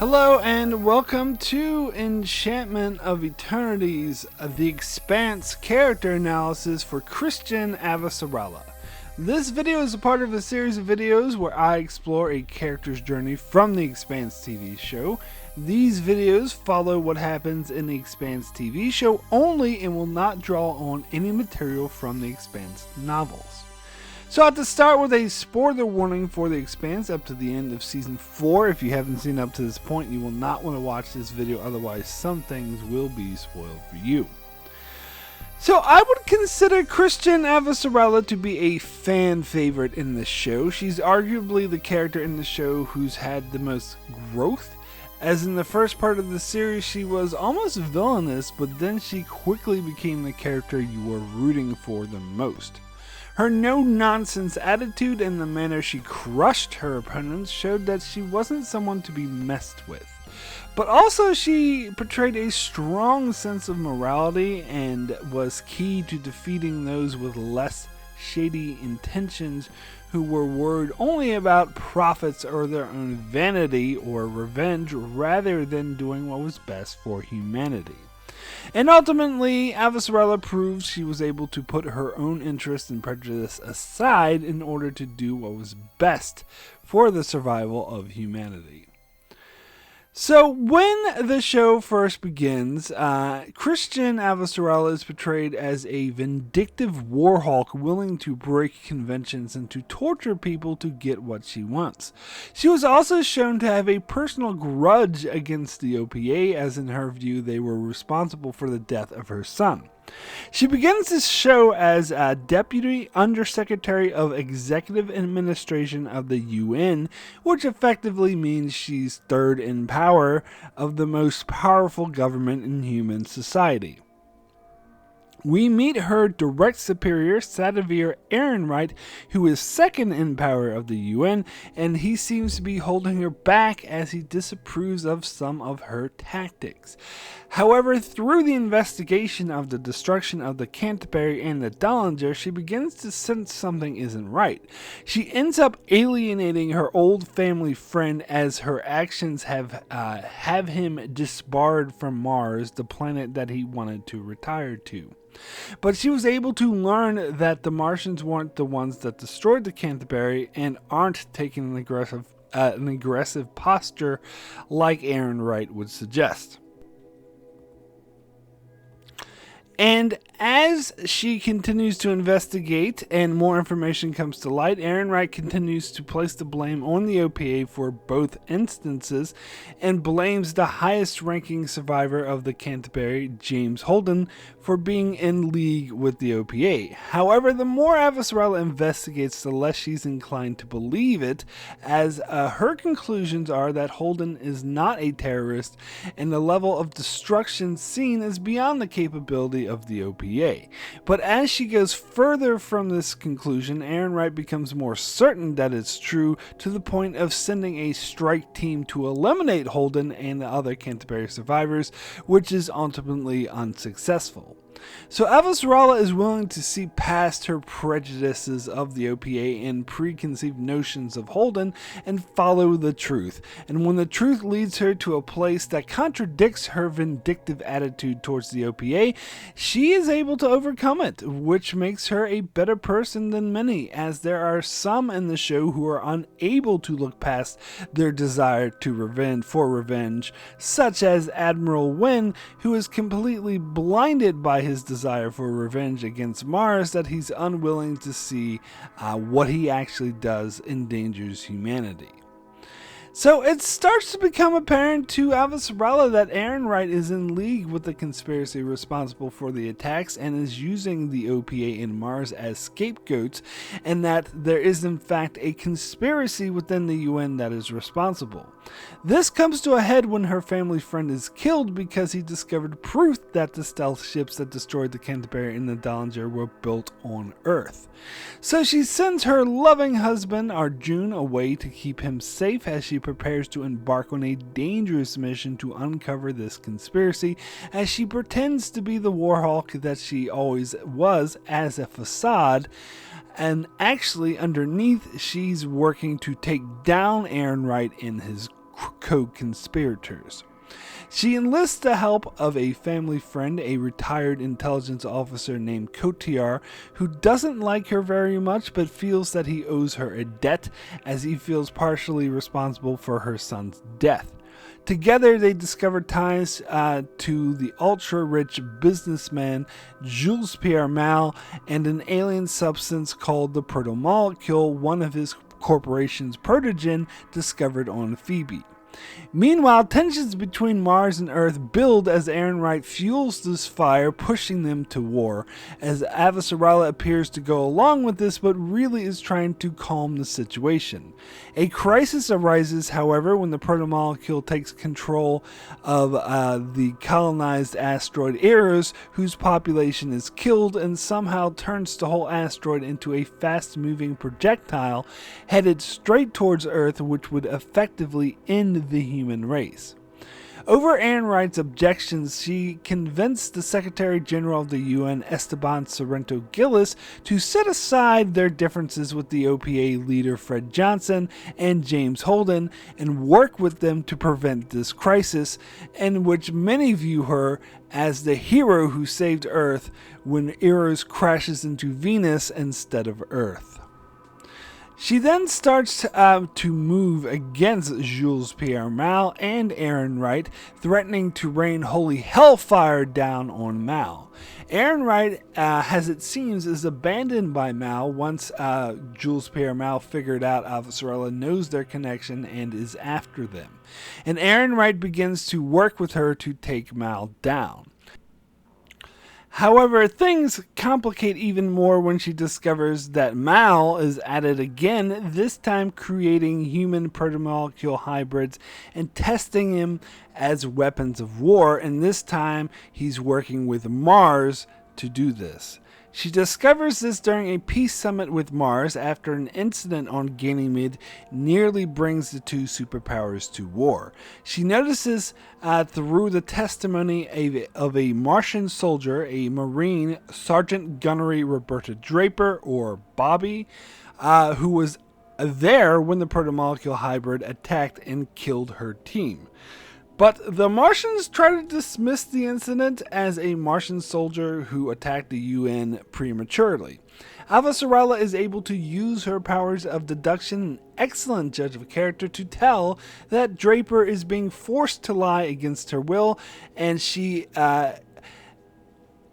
Hello and welcome to Enchantment of Eternities, the Expanse character analysis for Chrisjen Avasarala. This video is a part of a series of videos where I explore a character's journey from the Expanse TV show. These videos follow what happens in the Expanse TV show only and will not draw on any material from the Expanse novels. So I have to start with a spoiler warning for The Expanse up to the end of Season 4. If you haven't seen up to this point, you will not want to watch this video, otherwise some things will be spoiled for you. So I would consider Chrisjen Avasarala to be a fan favorite in the show. She's arguably the character in the show who's had the most growth, as in the first part of the series she was almost villainous, but then she quickly became the character you were rooting for the most. Her no-nonsense attitude and the manner she crushed her opponents showed that she wasn't someone to be messed with. But also she portrayed a strong sense of morality and was key to defeating those with less shady intentions who were worried only about profits or their own vanity or revenge rather than doing what was best for humanity. And ultimately, Avasarala proved she was able to put her own interests and prejudice aside in order to do what was best for the survival of humanity. So when the show first begins, Chrisjen Avasarala is portrayed as a vindictive warhawk willing to break conventions and to torture people to get what she wants. She was also shown to have a personal grudge against the OPA, as in her view they were responsible for the death of her son. She begins this show as a Deputy Undersecretary of Executive Administration of the UN, which effectively means she's third in power of the most powerful government in human society. We meet her direct superior, Sadavir Ehrenreich, who is second in power of the UN, and he seems to be holding her back as he disapproves of some of her tactics. However, through the investigation of the destruction of the Canterbury and the Dollinger, she begins to sense something isn't right. She ends up alienating her old family friend as her actions have him disbarred from Mars, the planet that he wanted to retire to. But she was able to learn that the Martians weren't the ones that destroyed the Canterbury and aren't taking an aggressive posture like Ehrenreich would suggest. And as she continues to investigate and more information comes to light, Ehrenreich continues to place the blame on the OPA for both instances and blames the highest ranking survivor of the Canterbury, James Holden, for being in league with the OPA. However, the more Avasarala investigates, the less she's inclined to believe it, as her conclusions are that Holden is not a terrorist and the level of destruction seen is beyond the capability of the OPA. But as she goes further from this conclusion, Ehrenreich becomes more certain that it's true, to the point of sending a strike team to eliminate Holden and the other Canterbury survivors, which is ultimately unsuccessful. So Avasarala is willing to see past her prejudices of the OPA and preconceived notions of Holden and follow the truth. And when the truth leads her to a place that contradicts her vindictive attitude towards the OPA, she is able to overcome it, which makes her a better person than many, as there are some in the show who are unable to look past their desire to revenge, such as Admiral Wynn, who is completely blinded by his desire for revenge against Mars that he's unwilling to see what he actually does endangers humanity. So it starts to become apparent to Avasarala that Ehrenreich is in league with the conspiracy responsible for the attacks and is using the OPA and Mars as scapegoats, and that there is in fact a conspiracy within the UN that is responsible. This comes to a head when her family friend is killed because he discovered proof that the stealth ships that destroyed the Canterbury and the Dollinger were built on Earth. So she sends her loving husband Arjun away to keep him safe as she prepares to embark on a dangerous mission to uncover this conspiracy, as she pretends to be the warhawk that she always was as a facade, and actually underneath she's working to take down Ehrenreich and his co-conspirators. She enlists the help of a family friend, a retired intelligence officer named Kotiar, who doesn't like her very much but feels that he owes her a debt, as he feels partially responsible for her son's death. Together, they discover ties to the ultra-rich businessman Jules Pierre Mal and an alien substance called the protomolecule, one of his corporation's Chrijen, discovered on Phoebe. Meanwhile, tensions between Mars and Earth build as Ehrenreich fuels this fire, pushing them to war, as Avasarala appears to go along with this but really is trying to calm the situation. A crisis arises, however, when the protomolecule takes control of the colonized asteroid Eros, whose population is killed, and somehow turns the whole asteroid into a fast-moving projectile headed straight towards Earth, which would effectively end the human race. Over Ehrenreich's objections, she convinced the Secretary General of the UN, Esteban Sorrento Gillis, to set aside their differences with the OPA leader Fred Johnson and James Holden and work with them to prevent this crisis, in which many view her as the hero who saved Earth when Eros crashes into Venus instead of Earth. She then starts to move against Jules Pierre Mal and Ehrenreich, threatening to rain holy hellfire down on Mal. Ehrenreich, as it seems, is abandoned by Mal once Jules Pierre Mal figured out Avasarala knows their connection and is after them. And Ehrenreich begins to work with her to take Mal down. However, things complicate even more when she discovers that Mal is at it again, this time creating human protomolecule hybrids and testing him as weapons of war, and this time he's working with Mars to do this. She discovers this during a peace summit with Mars after an incident on Ganymede nearly brings the two superpowers to war. She notices through the testimony of a Martian soldier, a Marine, Sergeant Gunnery Roberta Draper, or Bobby, who was there when the protomolecule hybrid attacked and killed her team. But the Martians try to dismiss the incident as a Martian soldier who attacked the UN prematurely. Avasarala is able to use her powers of deduction, an excellent judge of character, to tell that Draper is being forced to lie against her will, and she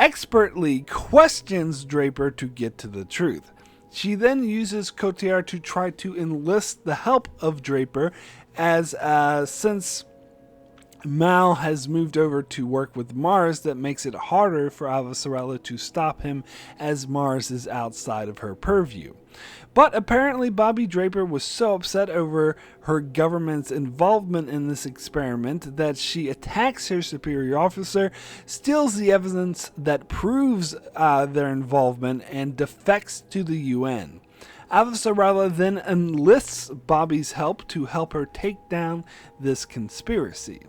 expertly questions Draper to get to the truth. She then uses Kotiar to try to enlist the help of Draper, as since Mal has moved over to work with Mars, that makes it harder for Avasarala to stop him, as Mars is outside of her purview. But apparently Bobby Draper was so upset over her government's involvement in this experiment that she attacks her superior officer, steals the evidence that proves their involvement, and defects to the UN. Avasarala then enlists Bobby's help to help her take down this conspiracy.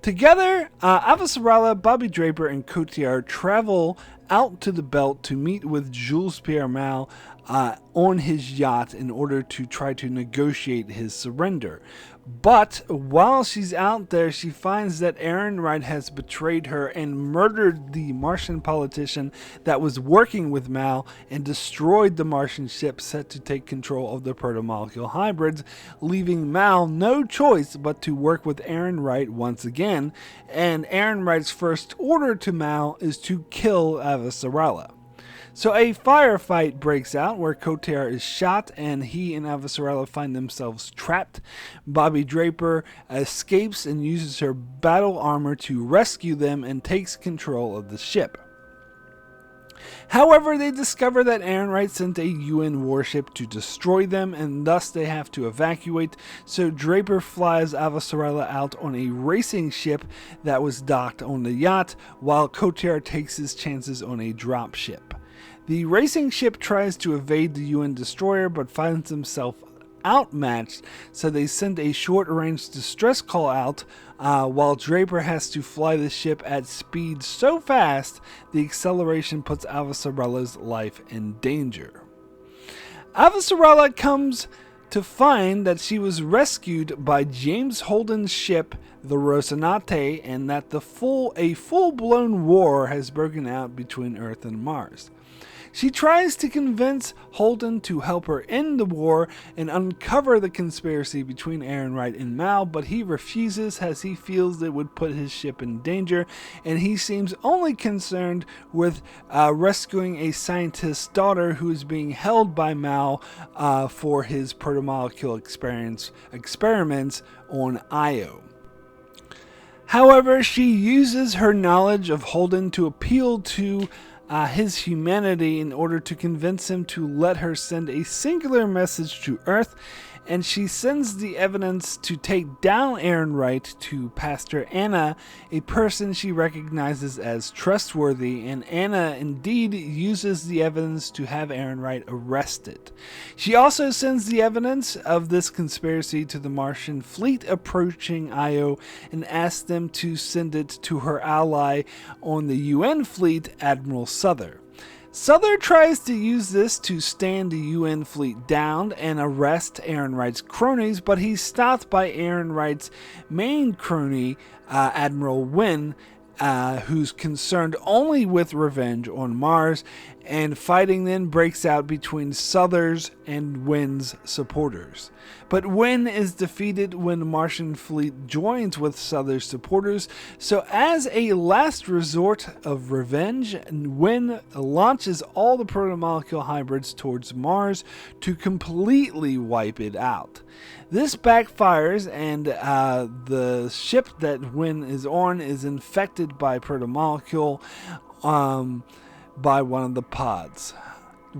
Together, Avasarala, Bobby Draper, and Kotiar travel out to the belt to meet with Jules Pierre Mal on his yacht in order to try to negotiate his surrender. But while she's out there, she finds that Ehrenreich has betrayed her and murdered the Martian politician that was working with Mal and destroyed the Martian ship set to take control of the protomolecule hybrids, leaving Mal no choice but to work with Ehrenreich once again, and Ehrenreich's first order to Mal is to kill Avasarala. So a firefight breaks out where Kotiar is shot and he and Avasarala find themselves trapped. Bobby Draper escapes and uses her battle armor to rescue them and takes control of the ship. However, they discover that Ehrenreich sent a UN warship to destroy them, and thus they have to evacuate, so Draper flies Avasarala out on a racing ship that was docked on the yacht, while Kotiar takes his chances on a drop ship. The racing ship tries to evade the UN destroyer but finds himself outmatched, so they send a short-range distress call out while Draper has to fly the ship at speed so fast the acceleration puts Avasarala's life in danger. Avasarala comes to find that she was rescued by James Holden's ship, the Rosinante, and that a full-blown war has broken out between Earth and Mars. She tries to convince Holden to help her end the war and uncover the conspiracy between Ehrenreich and Mal, but he refuses as he feels it would put his ship in danger, and he seems only concerned with rescuing a scientist's daughter who is being held by Mal for his protomolecule experiments on Io. However, she uses her knowledge of Holden to appeal to his humanity in order to convince him to let her send a singular message to Earth, and she sends the evidence to take down Ehrenreich to Pastor Anna, a person she recognizes as trustworthy, and Anna indeed uses the evidence to have Ehrenreich arrested. She also sends the evidence of this conspiracy to the Martian fleet approaching Io and asks them to send it to her ally on the UN fleet, Admiral Souther. Souther tries to use this to stand the UN fleet down and arrest Ehrenreich's cronies, but he's stopped by Ehrenreich's main crony, Admiral Wynne, who's concerned only with revenge on Mars, and fighting then breaks out between Souther's and Wynne's supporters. But Wynne is defeated when the Martian fleet joins with Souther's supporters, so as a last resort of revenge, Wynne launches all the protomolecule hybrids towards Mars to completely wipe it out. This backfires, and the ship that Wynne is on is infected by protomolecule by one of the pods.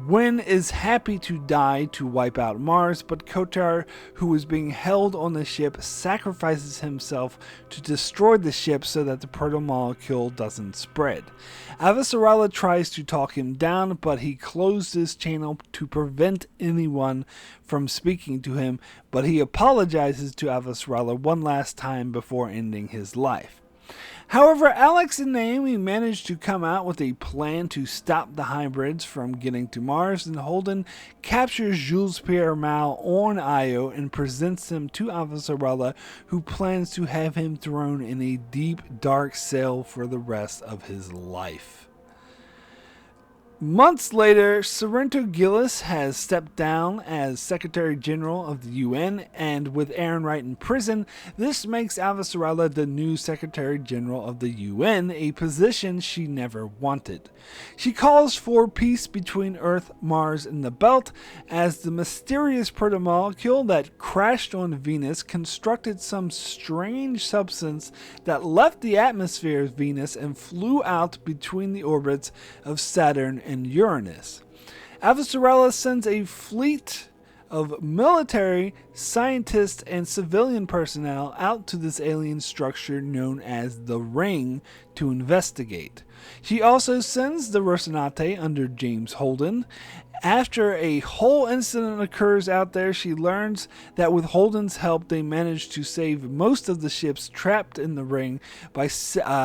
Wynne is happy to die to wipe out Mars, but Kotar, who is being held on the ship, sacrifices himself to destroy the ship so that the protomolecule doesn't spread. Avasarala tries to talk him down, but he closed his channel to prevent anyone from speaking to him, but he apologizes to Avasarala one last time before ending his life. However, Alex and Naomi manage to come out with a plan to stop the hybrids from getting to Mars, and Holden captures Jules Pierre Mal on Io and presents him to Avasarala, who plans to have him thrown in a deep, dark cell for the rest of his life. Months later, Sorrento Gillis has stepped down as Secretary General of the UN, and with Ehrenreich in prison, this makes Avasarala the new Secretary General of the UN, a position she never wanted. She calls for peace between Earth, Mars, and the Belt, as the mysterious protomolecule that crashed on Venus constructed some strange substance that left the atmosphere of Venus and flew out between the orbits of Saturn and Uranus. Avasarala sends a fleet of military, scientists, and civilian personnel out to this alien structure known as the Ring to investigate. She also sends the Rosinante under James Holden. After a whole incident occurs out there, she learns that with Holden's help, they managed to save most of the ships trapped in the ring by setting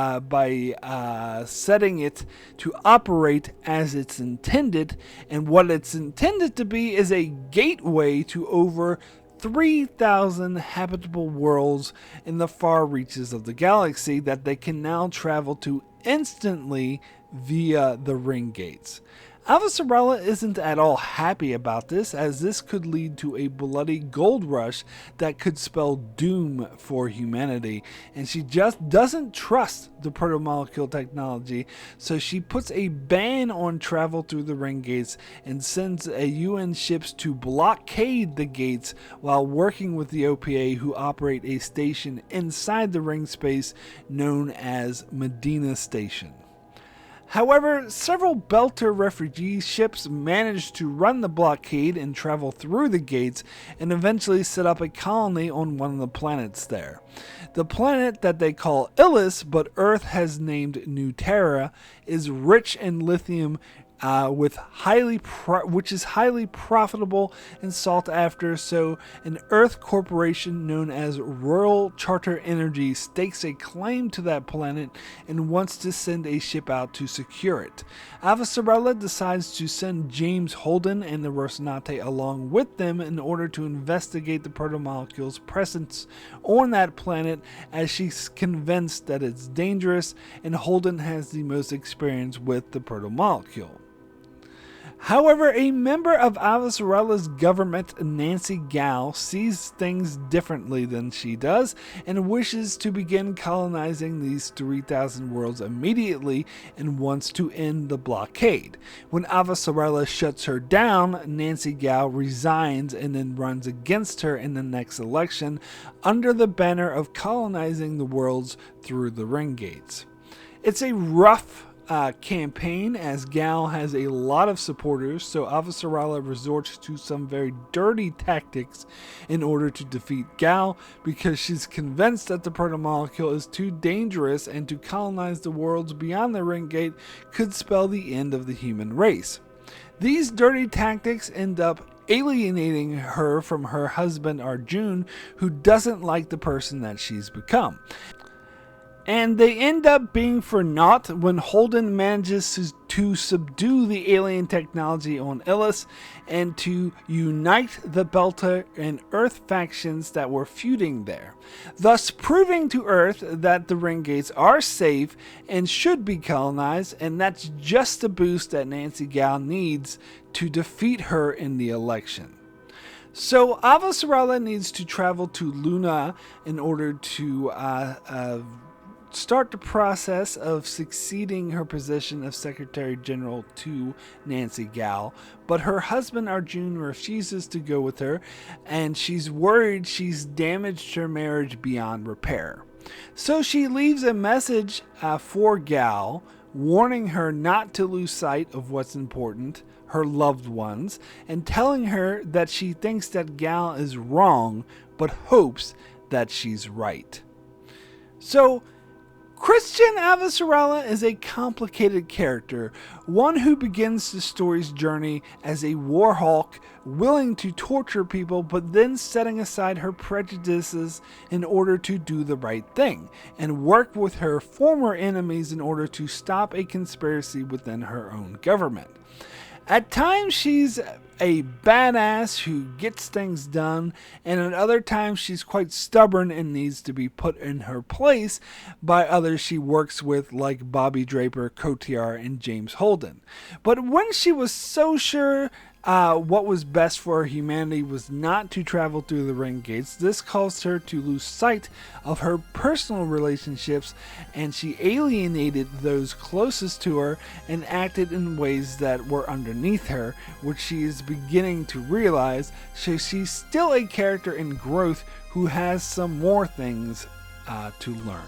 it to operate as it's intended. And what it's intended to be is a gateway to over 3,000 habitable worlds in the far reaches of the galaxy that they can now travel to instantly via the ring gates. Avasarala isn't at all happy about this, as this could lead to a bloody gold rush that could spell doom for humanity, and she just doesn't trust the protomolecule technology, so she puts a ban on travel through the ring gates and sends a UN ships to blockade the gates while working with the OPA, who operate a station inside the ring space known as Medina Station. However, several Belter refugee ships managed to run the blockade and travel through the gates and eventually set up a colony on one of the planets there. The planet that they call Illis, but Earth has named New Terra, is rich in lithium which is highly profitable and sought after. So an Earth corporation known as Royal Charter Energy stakes a claim to that planet and wants to send a ship out to secure it. Avasarala decides to send James Holden and the Rocinante along with them in order to investigate the protomolecule's presence on that planet, as she's convinced that it's dangerous and Holden has the most experience with the protomolecule. However, a member of Avasarala's government, Nancy Gao, sees things differently than she does and wishes to begin colonizing these 3,000 worlds immediately and wants to end the blockade. When Avasarala shuts her down, Nancy Gao resigns and then runs against her in the next election under the banner of colonizing the worlds through the ring gates. It's a rough campaign, as Gal has a lot of supporters, so Avasarala resorts to some very dirty tactics in order to defeat Gal, because she's convinced that the protomolecule is too dangerous and to colonize the worlds beyond the ring gate could spell the end of the human race. These dirty tactics end up alienating her from her husband Arjun, who doesn't like the person that she's become. And they end up being for naught when Holden manages to subdue the alien technology on Illis and to unite the Belta and Earth factions that were feuding there, thus proving to Earth that the ring gates are safe and should be colonized, and that's just the boost that Nancy Gao needs to defeat her in the election. So Avasarala needs to travel to Luna in order to start the process of succeeding her position of Secretary General to Nancy Gao, but her husband Arjun refuses to go with her, and she's worried she's damaged her marriage beyond repair. So she leaves a message for Gao, warning her not to lose sight of what's important, her loved ones, and telling her that she thinks that Gao is wrong, but hopes that she's right. So Chrisjen Avasarala is a complicated character, one who begins the story's journey as a war hawk, willing to torture people, but then setting aside her prejudices in order to do the right thing, and work with her former enemies in order to stop a conspiracy within her own government. At times she's a badass who gets things done, and at other times she's quite stubborn and needs to be put in her place by others she works with, like Bobby Draper, Cotillard, and James Holden. But when she was so sure what was best for humanity was not to travel through the ring gates, this caused her to lose sight of her personal relationships, and she alienated those closest to her and acted in ways that were underneath her, which she is beginning to realize. So she's still a character in growth who has some more things to learn.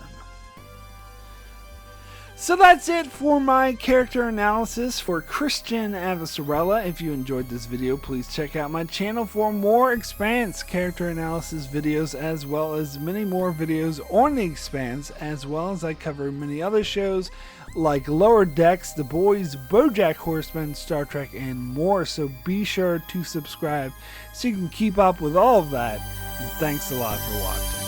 So that's it for my character analysis for Chrisjen Avasarala. If you enjoyed this video, please check out my channel for more Expanse character analysis videos, as well as many more videos on the Expanse, as well as I cover many other shows like Lower Decks, The Boys, BoJack Horseman, Star Trek, and more. So be sure to subscribe so you can keep up with all of that. And thanks a lot for watching.